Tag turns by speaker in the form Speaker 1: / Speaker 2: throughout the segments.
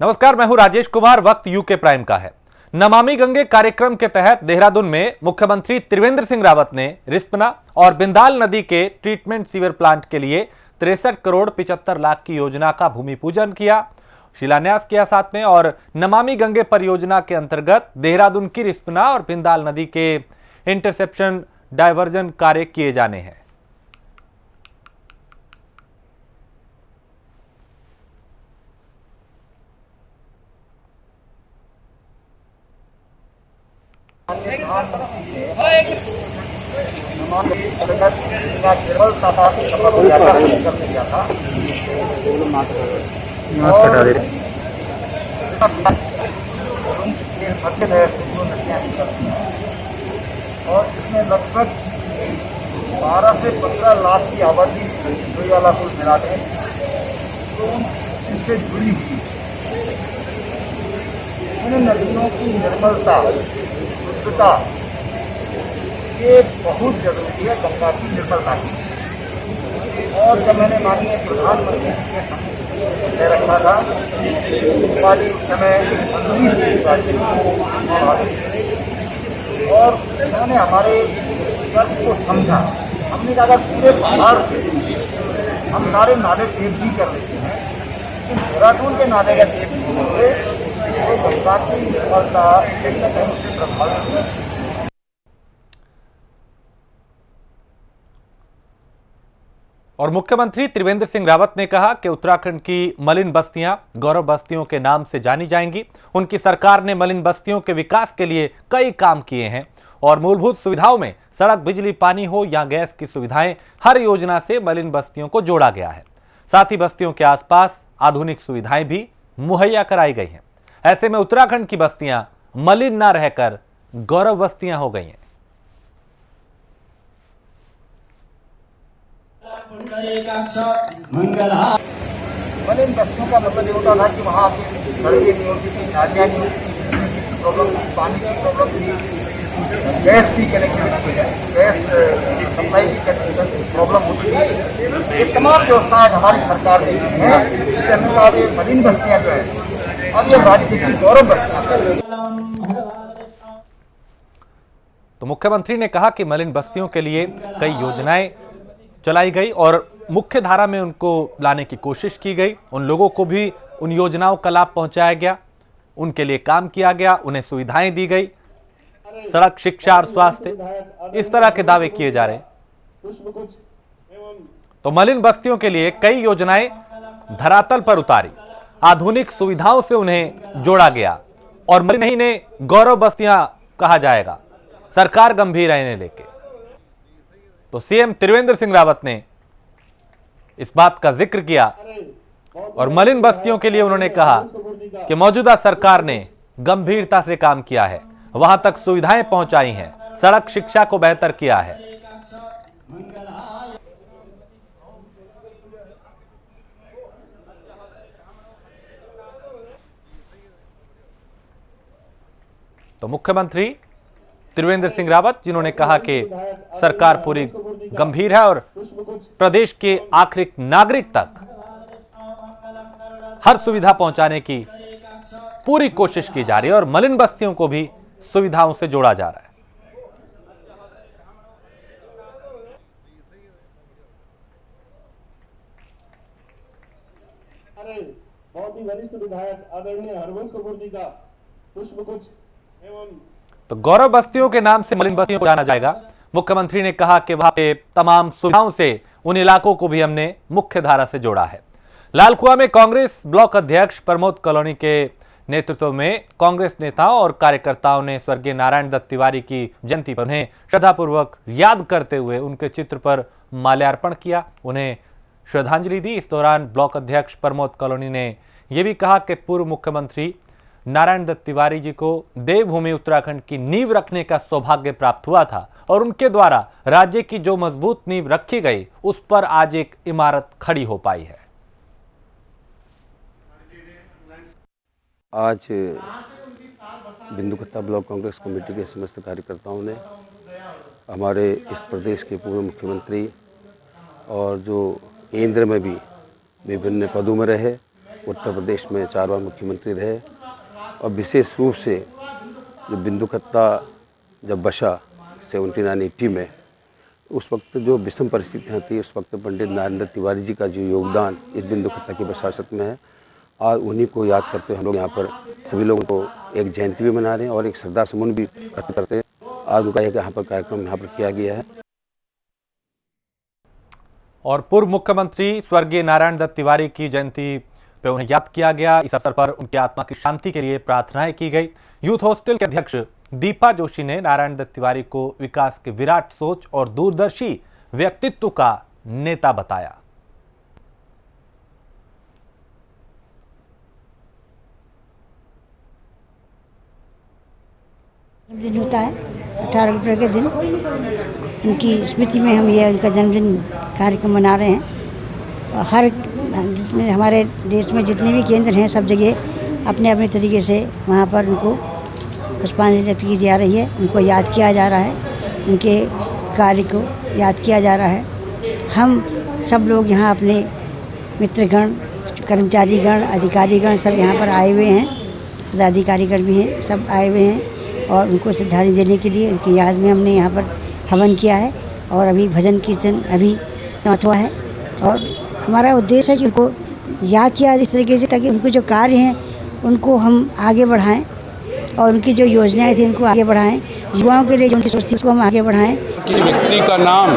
Speaker 1: नमस्कार, मैं हूं राजेश कुमार। वक्त यूके प्राइम का है। नमामि गंगे कार्यक्रम के तहत देहरादून में मुख्यमंत्री त्रिवेंद्र सिंह रावत ने रिस्पना और बिंदाल नदी के ट्रीटमेंट सीवर प्लांट के लिए 63 करोड़ 75 लाख की योजना का भूमि पूजन किया, शिलान्यास किया साथ में। और नमामि गंगे परियोजना के अंतर्गत देहरादून की रिस्पना और बिंदाल नदी के इंटरसेप्शन डायवर्जन कार्य किए जाने हैं।
Speaker 2: और इसमें लगभग 12 से 15 लाख की आबादी वाला कुल मिला है, तो इससे जुड़ी हुई इन नदियों की निर्मलता, शुद्धता ये बहुत जरूरी है गंगा की निर्मलता की। और जब मैंने माननीय प्रधानमंत्री के सामने रखा था, वाली समय और उन्होंने हमारे कर्म को समझा। हमने कहा पूरे बिहार से हम सारे नाले टेप भी कर लेते हैं, लेकिन देहरादून के नाले का टेप नहीं हुए, तो गंगा की निर्मलता कहीं न कहीं से प्रभावित है।
Speaker 1: और मुख्यमंत्री त्रिवेंद्र सिंह रावत ने कहा कि उत्तराखंड की मलिन बस्तियां गौरव बस्तियों के नाम से जानी जाएंगी। उनकी सरकार ने मलिन बस्तियों के विकास के लिए कई काम किए हैं और मूलभूत सुविधाओं में सड़क, बिजली, पानी हो या गैस की सुविधाएं, हर योजना से मलिन बस्तियों को जोड़ा गया है। साथ ही बस्तियों के आसपास आधुनिक सुविधाएं भी मुहैया कराई गई हैं। ऐसे में उत्तराखंड की बस्तियां मलिन न रहकर गौरव बस्तियां हो गई हैं।
Speaker 2: मलिन बस्तियों का मतलब ये होता था कि वहाँ सड़कें नहीं होती थी, नालियाँ नहीं होती थी, प्रॉब्लम थी, पानी की प्रॉब्लम थी, गैस की कनेक्टिविटी है, गैस सप्लाई की प्रॉब्लम होती थी। ये तमाम व्यवस्थाएं हमारी सरकार ने की हैं, जिसके अनुसार ये मलिन बस्तियाँ जो है अब ये राज्य की गौरव बस्तियाँ।
Speaker 1: तो मुख्यमंत्री ने कहा कि मलिन बस्तियों के लिए कई योजनाएं चलाई गई और मुख्य धारा में उनको लाने की कोशिश की गई। उन लोगों को भी उन योजनाओं का लाभ पहुंचाया गया, उनके लिए काम किया गया, उन्हें सुविधाएं दी गई, सड़क, शिक्षा और स्वास्थ्य, इस तरह के दावे किए जा रहे हैं। तो मलिन बस्तियों के लिए कई योजनाएं धरातल पर उतारी, आधुनिक सुविधाओं से उन्हें जोड़ा गया और मलिन नहीं ने गौरव बस्तियां कहा जाएगा। सरकार गंभीर है इन्हें लेके। तो सीएम त्रिवेंद्र सिंह रावत ने इस बात का जिक्र किया और मलिन बस्तियों के लिए उन्होंने कहा कि मौजूदा सरकार ने गंभीरता से काम किया है, वहां तक सुविधाएं पहुंचाई हैं, सड़क, शिक्षा को बेहतर किया है। तो मुख्यमंत्री त्रिवेंद्र सिंह रावत जिन्होंने कहा कि सरकार पूरी गंभीर है और प्रदेश के आखिरी नागरिक तक हर सुविधा पहुंचाने की पूरी कोशिश की जा रही है और मलिन बस्तियों को भी सुविधाओं से जोड़ा जा रहा है।
Speaker 3: बहुत ही वरिष्ठ विधायक आदरणीय हरवंश कपूर जी का पुष्पगुच्छ एवं
Speaker 1: तो गौरव बस्तियों के नाम से मलिन बस्तियों को जाना जाएगा। मुख्यमंत्री ने कहा कि वहां पे तमाम सुविधाओं से उन इलाकों को भी हमने मुख्य धारा से जोड़ा है। लालकुआं में कांग्रेस ब्लॉक अध्यक्ष प्रमोद कॉलोनी के नेतृत्व में कांग्रेस नेताओं और कार्यकर्ताओं ने स्वर्गीय नारायण दत्त तिवारी की जयंती पर उन्हें श्रद्धापूर्वक याद करते हुए उनके चित्र पर माल्यार्पण किया, उन्हें श्रद्धांजलि दी। इस दौरान ब्लॉक अध्यक्ष प्रमोद कॉलोनी ने यह भी कहा कि पूर्व मुख्यमंत्री नारायण दत्त तिवारी जी को देवभूमि उत्तराखंड की नींव रखने का सौभाग्य प्राप्त हुआ था और उनके द्वारा राज्य की जो मजबूत नींव रखी गई उस पर आज एक इमारत खड़ी हो पाई है।
Speaker 4: आज बिंदुकट्टा ब्लॉक कांग्रेस कमेटी के समस्त कार्यकर्ताओं ने हमारे इस प्रदेश के पूर्व मुख्यमंत्री और जो केंद्र में भी विभिन्न पदों में रहे उत्तर प्रदेश में 4 बार मुख्यमंत्री रहे और विशेष रूप से जो बिंदु खत्ता जब बसा 79-80 में, उस वक्त जो विषम परिस्थितियाँ थी, उस वक्त पंडित नरेंद्र तिवारी जी का जो योगदान इस बिंदु खत्ता की बसात में है, आज उन्हीं को याद करते हुए हम लोग यहाँ पर सभी लोगों को एक जयंती भी मना रहे हैं और एक श्रद्धा सुमन भी अर्पित करते हैं। आज उनका एक यहाँ पर कार्यक्रम यहाँ पर किया गया है।
Speaker 1: और पूर्व मुख्यमंत्री स्वर्गीय नारायण दत्त तिवारी की जयंती पे उन्हें याद किया गया। इस अवसर पर उनकी आत्मा की शांति के लिए प्रार्थनाएं की गई। यूथ हॉस्टल के अध्यक्ष दीपा जोशी ने नारायण दत्त तिवारी को विकास के विराट सोच और दूरदर्शी व्यक्तित्व का नेता बताया।
Speaker 5: जन्मदिन होता है 18 अक्टूबर के दिन, उनकी स्मृति में हम ये उनका जन्मदिन कार्यक्रम मना रहे हैं। और हर हमारे देश में जितने भी केंद्र हैं, सब जगह अपने अपने तरीके से वहाँ पर उनको पुष्पांजलि व्यक्त की जा रही है, उनको याद किया जा रहा है, उनके कार्य को याद किया जा रहा है। हम सब लोग यहाँ अपने मित्रगण, कर्मचारीगण, अधिकारीगण सब यहाँ पर आए हुए हैं, पदाधिकारीगण भी हैं, सब आए हुए हैं और उनको श्रद्धांजलि देने के लिए उनकी याद में हमने यहाँ पर हवन किया है। और अभी भजन कीर्तन अभी समाप्त हुआ है और हमारा उद्देश्य है कि उनको याद किया इस तरीके से ताकि उनको जो कार्य हैं उनको हम आगे बढ़ाएं और उनकी जो योजनाएं थी उनको आगे बढ़ाएं, युवाओं के लिए जो उनकी सोच थी उसको हम आगे बढ़ाएं।
Speaker 6: किसी व्यक्ति का नाम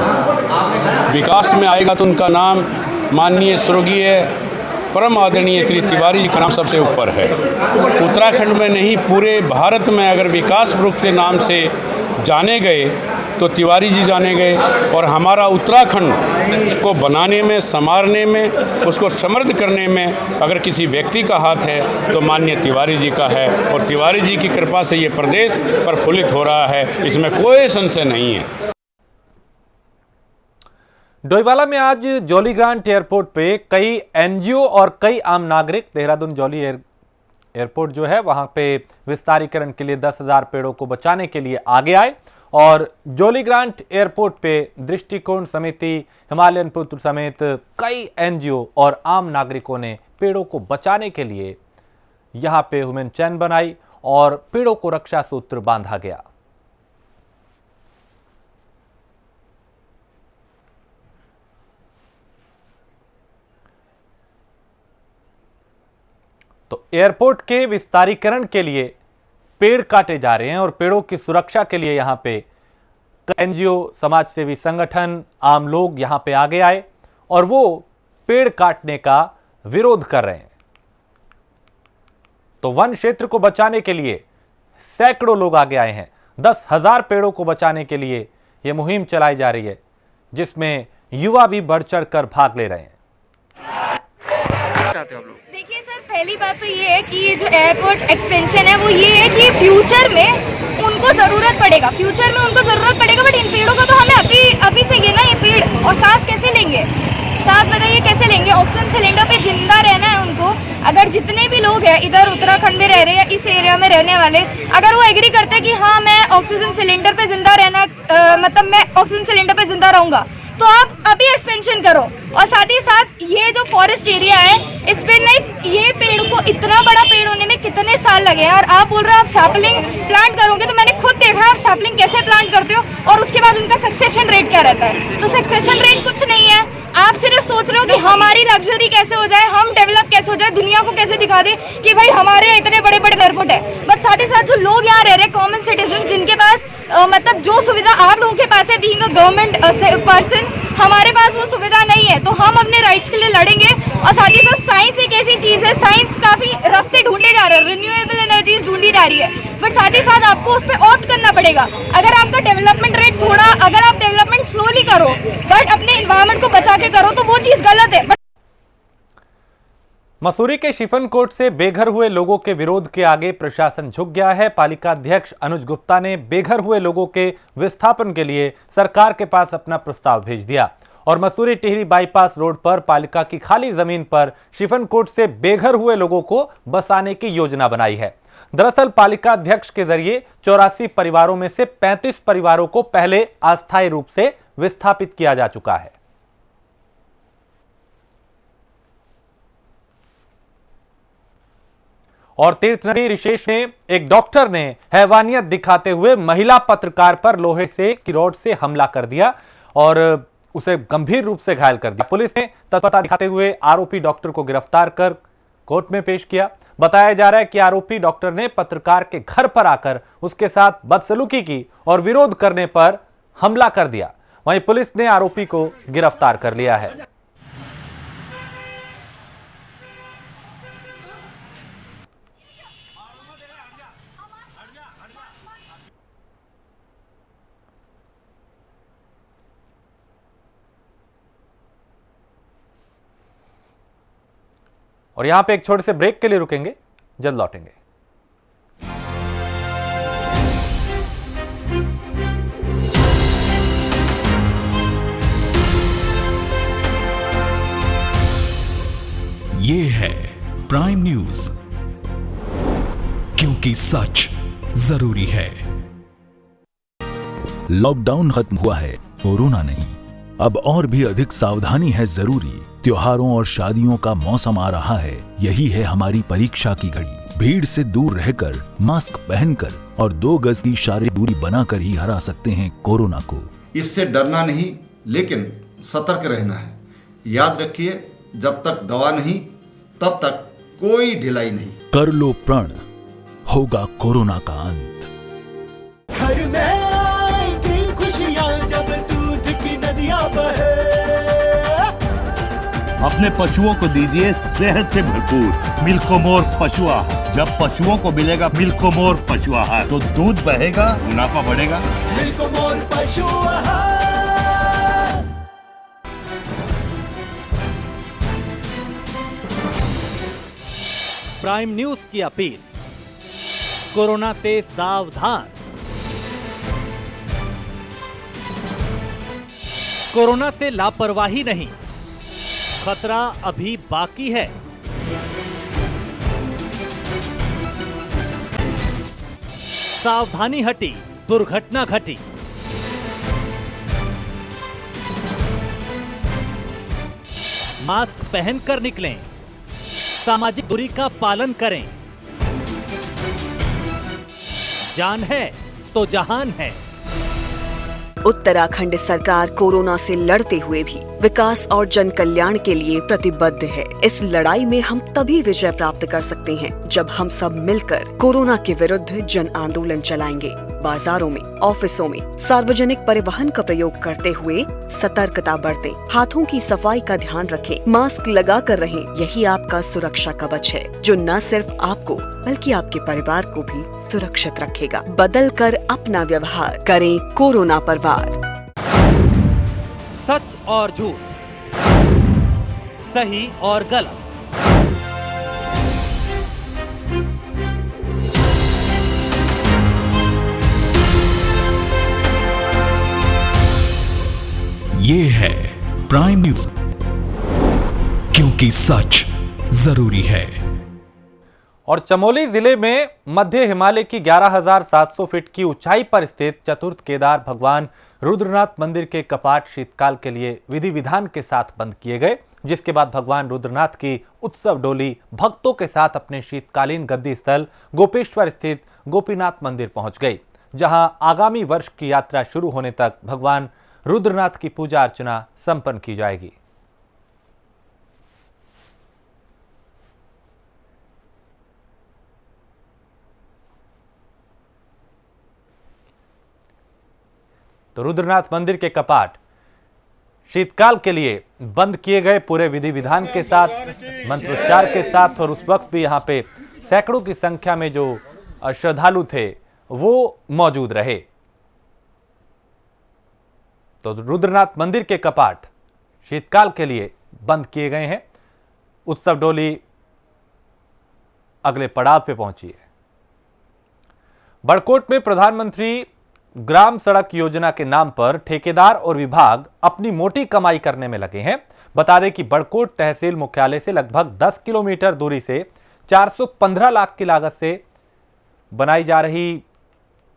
Speaker 6: विकास में आएगा तो उनका नाम माननीय स्वर्गीय परम आदरणीय श्री तिवारी जी का नाम सबसे ऊपर है। उत्तराखंड में नहीं, पूरे भारत में अगर विकास वृक्ष के नाम से जाने गए तो तिवारी जी जाने गए। और हमारा उत्तराखंड को बनाने में, संवारने में, उसको समृद्ध करने में अगर किसी व्यक्ति का हाथ है तो माननीय तिवारी जी का है। और तिवारी जी की कृपा से ये प्रदेश प्रफुल्लित हो रहा है, इसमें कोई संशय नहीं है।
Speaker 1: डोईवाला में आज जॉली ग्रांट एयरपोर्ट पे कई एनजीओ और कई आम नागरिक देहरादून जॉली एयरपोर्ट जो है वहां पे विस्तारीकरण के लिए 10,000 पेड़ों को बचाने के लिए आगे आए। और जॉली ग्रांट एयरपोर्ट पे दृष्टिकोण समिति, हिमालयन पुत्र समेत कई एनजीओ और आम नागरिकों ने पेड़ों को बचाने के लिए यहां पे ह्यूमन चैन बनाई और पेड़ों को रक्षा सूत्र बांधा गया। तो एयरपोर्ट के विस्तारीकरण के लिए पेड़ काटे जा रहे हैं और पेड़ों की सुरक्षा के लिए यहां पे एनजीओ, समाजसेवी संगठन, आम लोग यहां पे आगे आए और वो पेड़ काटने का विरोध कर रहे हैं। तो वन क्षेत्र को बचाने के लिए सैकड़ों लोग आगे आए हैं। 10,000 पेड़ों को बचाने के लिए यह मुहिम चलाई जा रही है, जिसमें युवा भी बढ़ चढ़ कर भाग ले रहे हैं।
Speaker 7: देखिए सर, पहली बात तो ये है कि ये जो एयरपोर्ट एक्सपेंशन है वो ये है कि फ्यूचर में उनको ज़रूरत पड़ेगा, बट इन पेड़ों को तो हमें अभी चाहिए ना ये पेड़। और सांस कैसे लेंगे? सांस बताइए कैसे लेंगे? ऑक्सीजन सिलेंडर पे जिंदा रहना है उनको। अगर जितने भी लोग हैं इधर उत्तराखंड में रह रहे हैं, इस एरिया में रहने वाले, अगर वो एग्री करते हैं कि हाँ मैं ऑक्सीजन सिलेंडर पे जिंदा रहना, मतलब मैं ऑक्सीजन सिलेंडर पे जिंदा रहूंगा, तो आप अभी एक्सपेंशन करो। और साथ ही साथ ये जो फॉरेस्ट एरिया है, इट्स बीन लाइक ये पेड़ को इतना बड़ा पेड़ होने में कितने साल लगे हैं। और आप बोल रहे हो आप सैपलिंग प्लांट करोगे, तो मैंने खुद देखा आप सैपलिंग कैसे प्लांट करते हो और उसके बाद उनका सक्सेशन रेट क्या रहता है। तो सक्सेशन रेट कुछ नहीं है। आप सिर्फ सोच रहे हो कि हमारी लग्जरी कैसे हो जाए, हम डेवलप कैसे हो जाए, दुनिया को कैसे दिखा दे कि भाई हमारे यहाँ इतने बड़े बड़े एयरपोर्ट है। बट साथ ही साथ जो लोग यहाँ रह रहे हैं, कॉमन सिटीजन, जिनके पास मतलब जो सुविधा आप लोगों के पास है बीइंग अ गवर्नमेंट पर्सन, हमारे पास वो सुविधा नहीं है। तो हम अपने राइट्स के लिए लड़ेंगे। और साथ ही साथ साइंस एक ऐसी चीज है, साइंस काफी रास्ते ढूंढे जा रहे हैं, रिन्यूएबल एनर्जीज ढूंढी जा रही है, बट साथ ही साथ आपको उस पर ऑप्ट करना पड़ेगा। अगर आपका डेवलपमेंट रेट थोड़ा, अगर आप डेवलपमेंट स्लोली करो बट अपने एनवायरनमेंट को बचा के करो, तो वो चीज गलत है।
Speaker 1: मसूरी के शिफनकोट से बेघर हुए लोगों के विरोध के आगे प्रशासन झुक गया है। पालिका अध्यक्ष अनुज गुप्ता ने बेघर हुए लोगों के विस्थापन के लिए सरकार के पास अपना प्रस्ताव भेज दिया और मसूरी टिहरी बाईपास रोड पर पालिका की खाली जमीन पर शिफनकोट से बेघर हुए लोगों को बसाने की योजना बनाई है। दरअसल पालिका अध्यक्ष के जरिए 84 परिवारों में से 35 परिवारों को पहले अस्थायी रूप से विस्थापित किया जा चुका है। और तीर्थनगरी ऋषिकेश में एक डॉक्टर ने हैवानियत दिखाते हुए महिला पत्रकार पर लोहे से की रॉड से हमला कर दिया और उसे गंभीर रूप से घायल कर दिया। पुलिस ने तत्परता दिखाते हुए आरोपी डॉक्टर को गिरफ्तार कर कोर्ट में पेश किया। बताया जा रहा है कि आरोपी डॉक्टर ने पत्रकार के घर पर आकर उसके साथ बदसलूकी की और विरोध करने पर हमला कर दिया। वहीं पुलिस ने आरोपी को गिरफ्तार कर लिया है। और यहां पे एक छोटे से ब्रेक के लिए रुकेंगे, जल्द लौटेंगे।
Speaker 8: ये है प्राइम न्यूज, क्योंकि सच जरूरी है। लॉकडाउन खत्म हुआ है, कोरोना नहीं। अब और भी अधिक सावधानी है जरूरी। त्योहारों और शादियों का मौसम आ रहा है, यही है हमारी परीक्षा की घड़ी। भीड़ से दूर रहकर, मास्क पहनकर और 2 गज की शारीरिक दूरी बनाकर ही हरा सकते हैं कोरोना को।
Speaker 9: इससे डरना नहीं, लेकिन सतर्क रहना है। याद रखिए, जब तक दवा नहीं तब तक कोई ढिलाई नहीं।
Speaker 8: कर लो प्रण, होगा कोरोना का अंत।
Speaker 10: घर में आएगी खुशियां जब दूध की नदियां बहे।
Speaker 11: अपने पशुओं को दीजिए सेहत से भरपूर मिल्कोमोर पशु आहार। जब पशुओं को मिलेगा मिल्कोमोर पशु आहार तो दूध बहेगा, मुनाफा बढ़ेगा।
Speaker 10: मिल्कोमोर पशु आहार।
Speaker 12: प्राइम न्यूज की अपील, कोरोना से सावधान। कोरोना से लापरवाही नहीं, खतरा अभी बाकी है। सावधानी हटी, दुर्घटना घटी। मास्क पहनकर निकलें, सामाजिक दूरी का पालन करें। जान है तो जहान है।
Speaker 13: उत्तराखंड सरकार कोरोना से लड़ते हुए भी विकास और जन कल्याण के लिए प्रतिबद्ध है। इस लड़ाई में हम तभी विजय प्राप्त कर सकते हैं जब हम सब मिलकर कोरोना के विरुद्ध जन आंदोलन चलाएंगे। बाजारों में, ऑफिसों में सार्वजनिक परिवहन का प्रयोग करते हुए सतर्कता बरतें, हाथों की सफाई का ध्यान रखें, मास्क लगा कर रहें। यही आपका सुरक्षा कवच है, जो न सिर्फ आपको बल्कि आपके परिवार को भी सुरक्षित रखेगा। बदल कर अपना व्यवहार करें कोरोना पर वार।
Speaker 12: सच और झूठ, सही और गलत,
Speaker 8: ये है प्राइम न्यूज, क्योंकि सच जरूरी है।
Speaker 1: और चमोली जिले में मध्य हिमालय की 11,700 फीट की ऊंचाई पर स्थित चतुर्थ केदार भगवान रुद्रनाथ मंदिर के कपाट शीतकाल के लिए विधि विधान के साथ बंद किए गए, जिसके बाद भगवान रुद्रनाथ की उत्सव डोली भक्तों के साथ अपने शीतकालीन गद्दी स्थल गोपेश्वर स्थित गोपीनाथ मंदिर पहुंच गई, जहां आगामी वर्ष की यात्रा शुरू होने तक भगवान रुद्रनाथ की पूजा अर्चना संपन्न की जाएगी। तो रुद्रनाथ मंदिर के कपाट शीतकाल के लिए बंद किए गए, पूरे विधि विधान के साथ, मंत्रोच्चार के साथ। और उस वक्त भी यहां पे सैकड़ों की संख्या में जो श्रद्धालु थे वो मौजूद रहे। तो रुद्रनाथ मंदिर के कपाट शीतकाल के लिए बंद किए गए हैं। उत्सव डोली अगले पड़ाव पे पहुंची है। बड़कोट में प्रधानमंत्री ग्राम सड़क योजना के नाम पर ठेकेदार और विभाग अपनी मोटी कमाई करने में लगे हैं। बता दें कि बड़कोट तहसील मुख्यालय से लगभग 10 किलोमीटर दूरी से 415 लाख की लागत से बनाई जा रही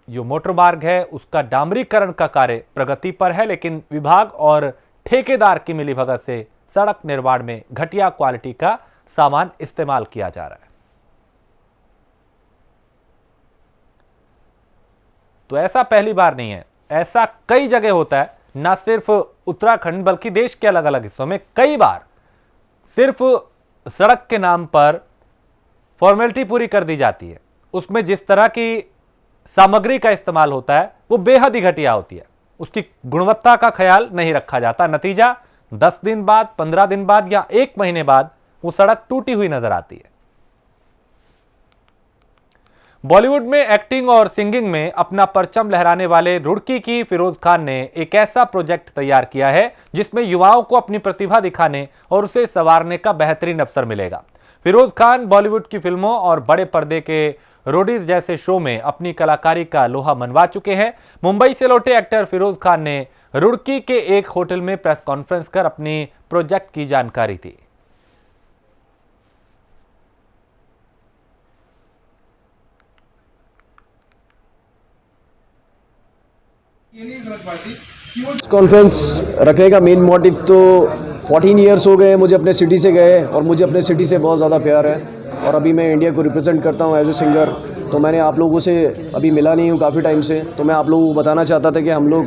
Speaker 1: जो मोटर मार्ग है उसका डामरीकरण का कार्य प्रगति पर है, लेकिन विभाग और ठेकेदार की मिलीभगत से सड़क निर्माण में घटिया क्वालिटी का सामान इस्तेमाल किया जा रहा है। तो ऐसा पहली बार नहीं है, ऐसा कई जगह होता है, ना सिर्फ उत्तराखंड बल्कि देश के अलग अलग हिस्सों में कई बार सिर्फ सड़क के नाम पर फॉर्मेलिटी पूरी कर दी जाती है। उसमें जिस तरह की सामग्री का इस्तेमाल होता है वो बेहद ही घटिया होती है, उसकी गुणवत्ता का ख्याल नहीं रखा जाता। नतीजा 10 दिन बाद, 15 दिन बाद या 1 महीने बाद वो सड़क टूटी हुई नजर आती है। बॉलीवुड में एक्टिंग और सिंगिंग में अपना परचम लहराने वाले रुड़की की फिरोज खान ने एक ऐसा प्रोजेक्ट तैयार किया है जिसमें युवाओं को अपनी प्रतिभा दिखाने और उसे संवारने का बेहतरीन अवसर मिलेगा। फिरोज खान बॉलीवुड की फिल्मों और बड़े पर्दे के रोडीज जैसे शो में अपनी कलाकारी का लोहा मनवा चुके हैं। मुंबई से लौटे एक्टर फिरोज खान ने रुड़की के एक होटल में प्रेस कॉन्फ्रेंस कर अपनी प्रोजेक्ट की जानकारी दी।
Speaker 14: कॉन्फ्रेंस रखने का मेन मोटिव तो 14 इयर्स हो गए मुझे अपने सिटी से गए और मुझे अपने सिटी से बहुत ज़्यादा प्यार है और अभी मैं इंडिया को रिप्रेजेंट करता हूँ एज ए सिंगर। तो मैंने आप लोगों से अभी मिला नहीं हूँ काफ़ी टाइम से, तो मैं आप लोगों को बताना चाहता था कि हम लोग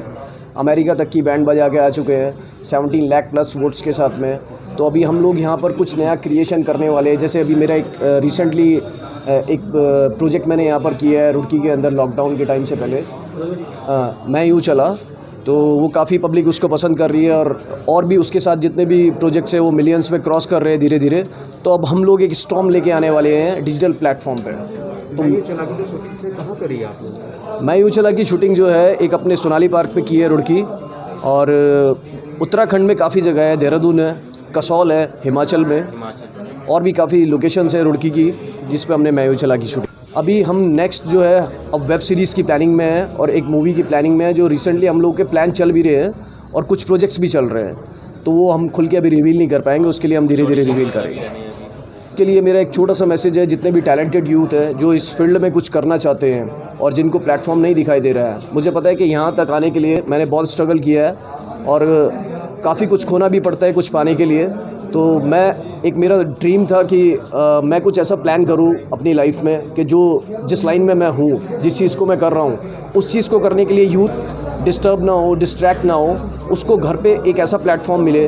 Speaker 14: अमेरिका तक की बैंड बजा के आ चुके हैं 17 लाख प्लस वोट्स के साथ में। तो अभी हम लोग यहाँ पर कुछ नया क्रिएशन करने वाले हैं। जैसे अभी मेरा एक रिसेंटली एक प्रोजेक्ट मैंने यहाँ पर किया है रुड़की के अंदर लॉकडाउन के टाइम से पहले, मैं यूँ चला, तो वो काफ़ी पब्लिक उसको पसंद कर रही है और भी उसके साथ जितने भी प्रोजेक्ट्स हैं वो मिलियंस में क्रॉस कर रहे हैं धीरे धीरे। तो अब हम लोग एक स्टॉर्म लेके आने वाले हैं डिजिटल प्लेटफॉर्म पे। तो मैं यूँ चला की शूटिंग से कहाँ करी आप लोग? मैं यूँ चला की शूटिंग जो है एक अपने सोनाली पार्क पे की है रुड़की, और उत्तराखंड में काफ़ी जगह है, देहरादून है, कसौल है हिमाचल में, और भी काफ़ी लोकेशंस है रुड़की की जिस पे हमने मैं यूँ चला की शूटिंग। अभी हम नेक्स्ट जो है अब वेब सीरीज़ की प्लानिंग में है और एक मूवी की प्लानिंग में है, जो रिसेंटली हम लोग के प्लान चल भी रहे हैं और कुछ प्रोजेक्ट्स भी चल रहे हैं। तो वो हम खुल के अभी रिवील नहीं कर पाएंगे, उसके लिए हम धीरे धीरे रिवील करेंगे। के लिए मेरा एक छोटा सा मैसेज है, जितने भी टैलेंटेड यूथ है जो इस फील्ड में कुछ करना चाहते हैं और जिनको प्लेटफॉर्म नहीं दिखाई दे रहा है। मुझे पता है कि यहाँ तक आने के लिए मैंने बहुत स्ट्रगल किया है और काफ़ी कुछ खोना भी पड़ता है कुछ पाने के लिए। तो एक मेरा ड्रीम था कि मैं कुछ ऐसा प्लान करूं अपनी लाइफ में कि जिस लाइन में मैं हूं, जिस चीज़ को मैं कर रहा हूं, उस चीज़ को करने के लिए यूथ डिस्टर्ब ना हो, डिस्ट्रैक्ट ना हो, उसको घर पे एक ऐसा प्लेटफॉर्म मिले,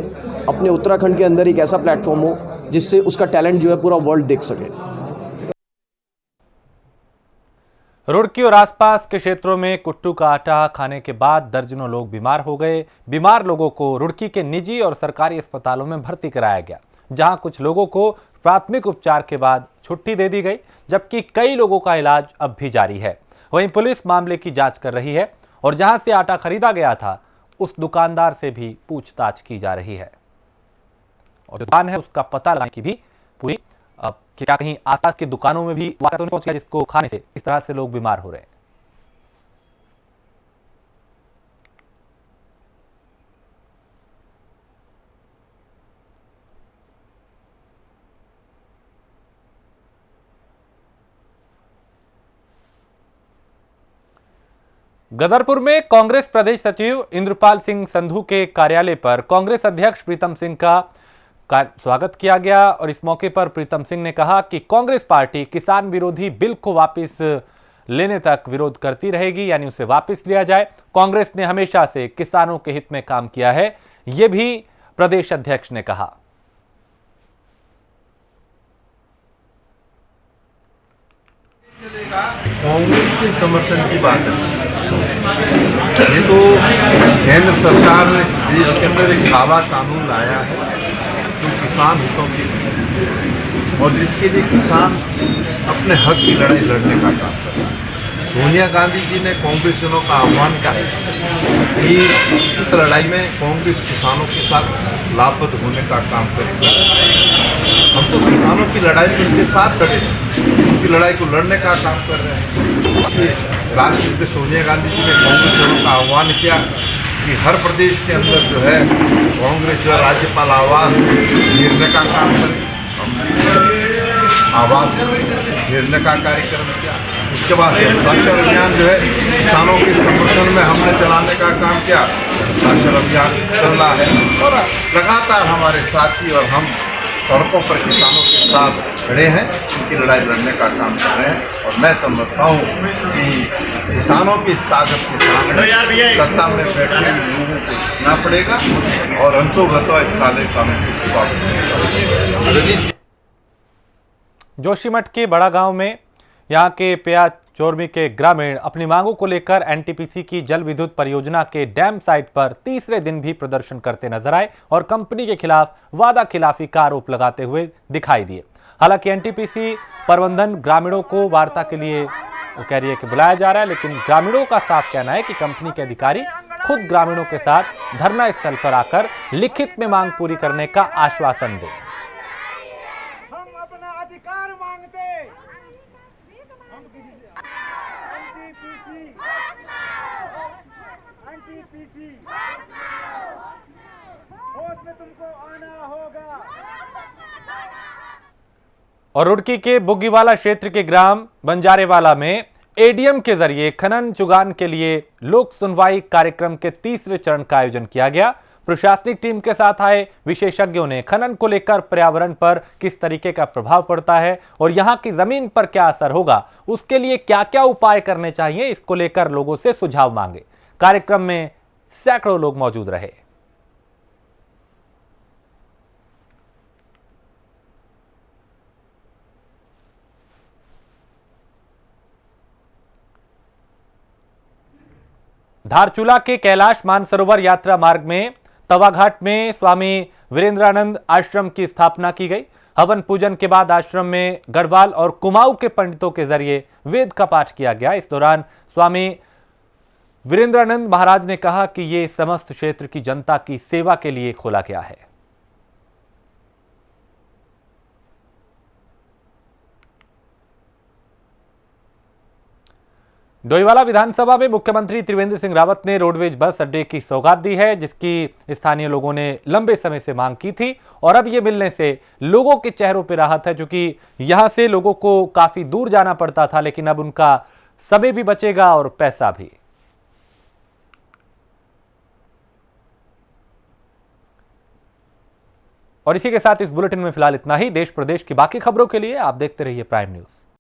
Speaker 14: अपने उत्तराखंड के अंदर एक ऐसा प्लेटफॉर्म हो जिससे उसका टैलेंट जो है पूरा वर्ल्ड देख सके।
Speaker 1: रुड़की और आसपास के क्षेत्रों में कुट्टू का आटा खाने के बाद दर्जनों लोग बीमार हो गए। बीमार लोगों को रुड़की के निजी और सरकारी अस्पतालों में भर्ती कराया गया, जहां कुछ लोगों को प्राथमिक उपचार के बाद छुट्टी दे दी गई, जबकि कई लोगों का इलाज अब भी जारी है। वहीं पुलिस मामले की जांच कर रही है और जहां से आटा खरीदा गया था उस दुकानदार से भी पूछताछ की जा रही है और जो दुकान है उसका पता लगाने की भी पूरी कि क्या कहीं आसपास की दुकानों में भी वाक़या तो नहीं पहुंच गया जिसको खाने से इस तरह से लोग बीमार हो रहे हैं। गदरपुर में कांग्रेस प्रदेश सचिव इंद्रपाल सिंह संधू के कार्यालय पर कांग्रेस अध्यक्ष प्रीतम सिंह का स्वागत किया गया और इस मौके पर प्रीतम सिंह ने कहा कि कांग्रेस पार्टी किसान विरोधी बिल को वापस लेने तक विरोध करती रहेगी, यानी उसे वापस लिया जाए। कांग्रेस ने हमेशा से किसानों के हित में काम किया है, यह भी प्रदेश अध्यक्ष ने कहा।
Speaker 15: कांग्रेस के समर्थन की बात है। ये तो केंद्र सरकार ने देश के अंदर एक काला कानून लाया है जो किसान हितों के लिए और जिसके लिए किसान अपने हक की लड़ाई लड़ने का काम कर रहे हैं। सोनिया गांधी जी ने कांग्रेसियों का आह्वान किया है कि इस लड़ाई में कांग्रेस किसानों के साथ लाभप्रद होने का काम करेगी। हम तो किसानों की लड़ाई में उनके साथ लड़े, उनकी लड़ाई को लड़ने का काम कर रहे हैं। राष्ट्रपति सोनिया गांधी जी ने कांग्रेसियों का आह्वान किया कि हर प्रदेश के अंदर जो है कांग्रेस जो राज्यपाल आवास घेरने का काम करे, आवास घेरने का कार्यक्रम किया। उसके बाद साक्षर अभियान जो है किसानों के समर्थन में हमने चलाने का काम किया। साक्षर अभियान चल रहा है और लगातार हमारे साथी और हम सड़कों पर किसानों के साथ खड़े हैं, उनकी लड़ाई लड़ने का काम कर रहे हैं। और मैं समझता हूँ कि किसानों की इस ताकत के सामने सत्ता में बैठे लोगों को झुकना पड़ेगा और अंतोगतो इस काले कानून की पाबंदी।
Speaker 1: जोशीमठ के बड़ा गांव में यहां के पेया चोरमी के ग्रामीण अपनी मांगों को लेकर एनटीपीसी की जल विद्युत परियोजना के डैम साइट पर तीसरे दिन भी प्रदर्शन करते नजर आए और कंपनी के खिलाफ वादा खिलाफी का आरोप लगाते हुए दिखाई दिए। हालांकि एनटीपीसी प्रबंधन ग्रामीणों को वार्ता के लिए वो कह रही है कि बुलाया जा रहा है, लेकिन ग्रामीणों का साफ कहना है कि कंपनी के अधिकारी खुद ग्रामीणों के साथ धरना स्थल पर आकर लिखित में मांग पूरी करने का आश्वासन दें। और रुड़की के बुग्गीवाला क्षेत्र के ग्राम बंजारेवाला में एडीएम के जरिए खनन चुगान के लिए लोक सुनवाई कार्यक्रम के तीसरे चरण का आयोजन किया गया। प्रशासनिक टीम के साथ आए विशेषज्ञों ने खनन को लेकर पर्यावरण पर किस तरीके का प्रभाव पड़ता है और यहां की जमीन पर क्या असर होगा, उसके लिए क्या क्या उपाय करने चाहिए, इसको लेकर लोगों से सुझाव मांगे। कार्यक्रम में सैकड़ों लोग मौजूद रहे। धारचूला के कैलाश मानसरोवर यात्रा मार्ग में तवाघाट में स्वामी वीरेंद्रानंद आश्रम की स्थापना की गई। हवन पूजन के बाद आश्रम में गढ़वाल और कुमाऊं के पंडितों के जरिए वेद का पाठ किया गया। इस दौरान स्वामी वीरेंद्रानंद महाराज ने कहा कि ये समस्त क्षेत्र की जनता की सेवा के लिए खोला गया है। डोईवाला विधानसभा में मुख्यमंत्री त्रिवेंद्र सिंह रावत ने रोडवेज बस अड्डे की सौगात दी है, जिसकी स्थानीय लोगों ने लंबे समय से मांग की थी और अब ये मिलने से लोगों के चेहरों पर राहत है, क्योंकि यहां से लोगों को काफी दूर जाना पड़ता था, लेकिन अब उनका समय भी बचेगा और पैसा भी। और इसी के साथ इस बुलेटिन में फिलहाल इतना ही। देश प्रदेश की बाकी खबरों के लिए आप देखते रहिए प्राइम न्यूज।